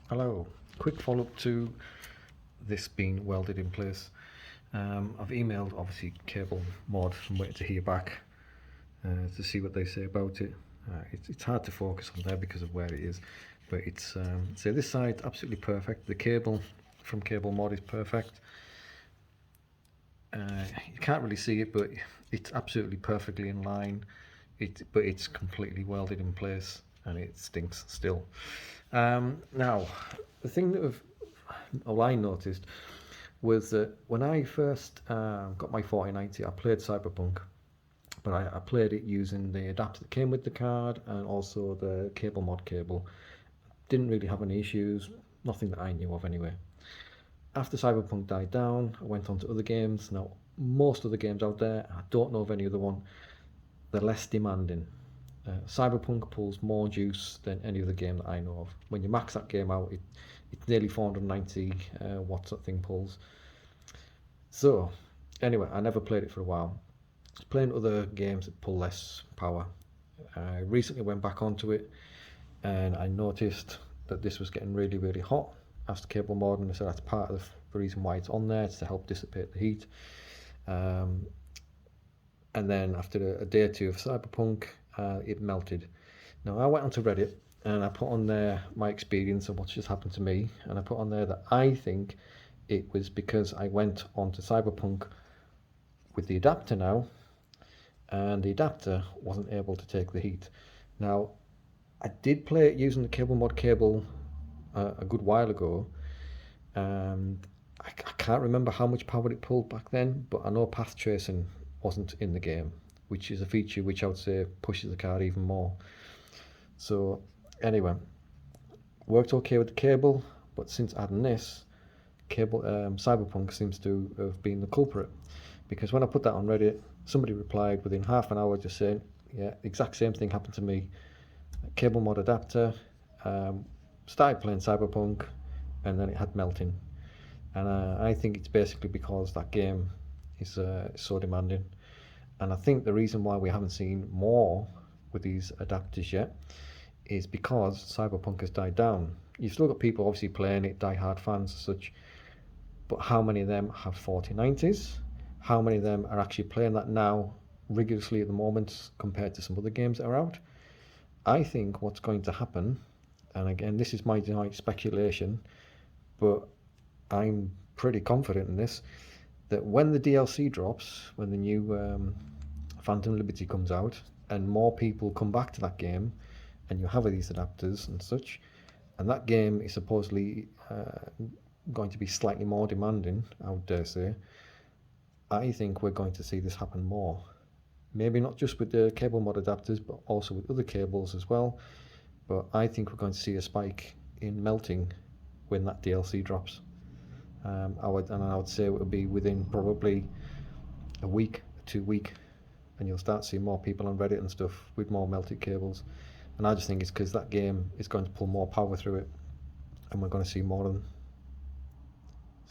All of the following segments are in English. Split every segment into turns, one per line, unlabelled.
Hello, quick follow-up to this being welded in place. I've emailed obviously Cablemod. I'm waiting to hear back to see what they say about it. It's hard to focus on there because of where it is, but it's so this side absolutely perfect. The cable from Cablemod is perfect. You can't really see it, but it's absolutely perfectly in line. But it's completely welded in place and it stinks still. Now, the thing that I noticed was that when I first got my 4090, I played Cyberpunk, but I played it using the adapter that came with the card and also the Cablemod cable. Didn't really have any issues, nothing that I knew of anyway. After Cyberpunk died down, I went on to other games. Now, most of the games out there, I don't know of any other one, they're less demanding. Cyberpunk pulls more juice than any other game that I know of. When you max that game out, it's nearly 490 watts that thing pulls. So, anyway, I never played it for a while. I was playing other games that pull less power. I recently went back onto it and I noticed that this was getting really, really hot. Asked Cablemod and they said that's part of the reason why it's on there, it's to help dissipate the heat. And then after a day or two of Cyberpunk, it melted. Now I went onto Reddit and I put on there my experience of what's just happened to me, and I put on there that I think it was because I went onto Cyberpunk with the adapter now, and the adapter wasn't able to take the heat. Now, I did play it using the Cablemod cable a good while ago, and I can't remember how much power it pulled back then, but I know path tracing wasn't in the game, which is a feature which I would say pushes the card even more. So anyway, worked okay with the cable, but since adding this cable, Cyberpunk seems to have been the culprit, because when I put that on Reddit, somebody replied within half an hour just saying, yeah, exact same thing happened to me. Cablemod adapter, started playing Cyberpunk, and then it had melting. And I think it's basically because that game is so demanding. And I think the reason why we haven't seen more with these adapters yet is because Cyberpunk has died down. You've still got people obviously playing it, die-hard fans and such, but how many of them have 4090s? How many of them are actually playing that now rigorously at the moment compared to some other games that are out? I think what's going to happen, and again this is my speculation, but I'm pretty confident in this, that when the DLC drops, when the new Phantom Liberty comes out and more people come back to that game and you have these adapters and such, and that game is supposedly going to be slightly more demanding, I would dare say, I think we're going to see this happen more. Maybe not just with the Cablemod adapters, but also with other cables as well. But I think we're going to see a spike in melting when that DLC drops. I would say it would be within probably a week, 2 weeks, and you'll start seeing more people on Reddit and stuff with more melted cables. And I just think it's because that game is going to pull more power through it, and we're going to see more of them.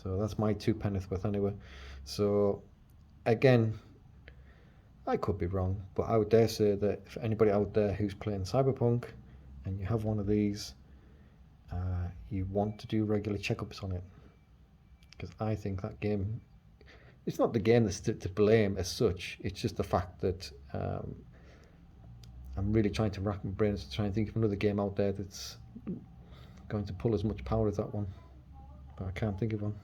So that's my 2 penneth worth anyway. So again, I could be wrong, but I would dare say that if anybody out there who's playing Cyberpunk and you have one of these, you want to do regular checkups on it, because I think that game, it's not the game that's to blame as such, it's just the fact that I'm really trying to rack my brains to try and think of another game out there that's going to pull as much power as that one, but I can't think of one.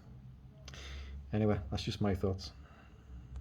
Anyway, that's just my thoughts.